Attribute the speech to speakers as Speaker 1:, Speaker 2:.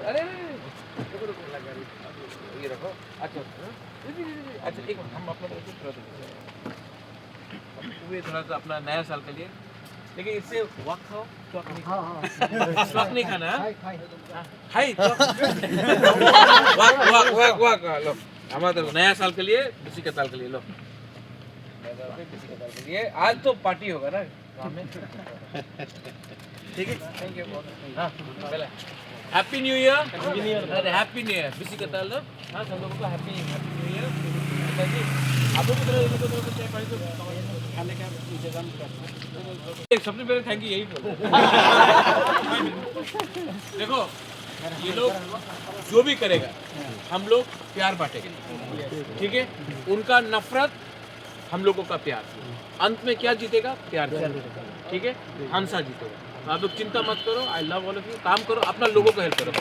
Speaker 1: अरे ये रखो। अच्छा अच्छा एक मिनट, हम अपना थोड़ा सा अपना नया साल के लिए, लेकिन इससे वक खाओ, चौक नहीं चौक नहीं खाना। हाय वक लो, हमारा नया साल के लिए, बिसी का साल के लिए लो, बिसी का साल के लिए। आज तो पार्टी होगा ना गाँव में, ठीक है। Thank you. हाँ हैप्पी न्यू ईयर, अरे हैप्पी न्यू ईयर, बिसी का ताल लो। हाँ सब लोगों को हैप्पी न्यू ईयर। आप लोग खाने का सबसे पहले थैंक यू यही देखो, ये लोग जो भी करेगा हम लोग प्यार बांटेंगे, ठीक है। उनका नफरत, हम लोगों का प्यार, अंत में क्या जीतेगा? प्यार जीतेगा, ठीक है। हंसा जीतेगा। आप लोग चिंता मत करो, I love all of you. काम करो, अपना लोगों को हेल्प करो।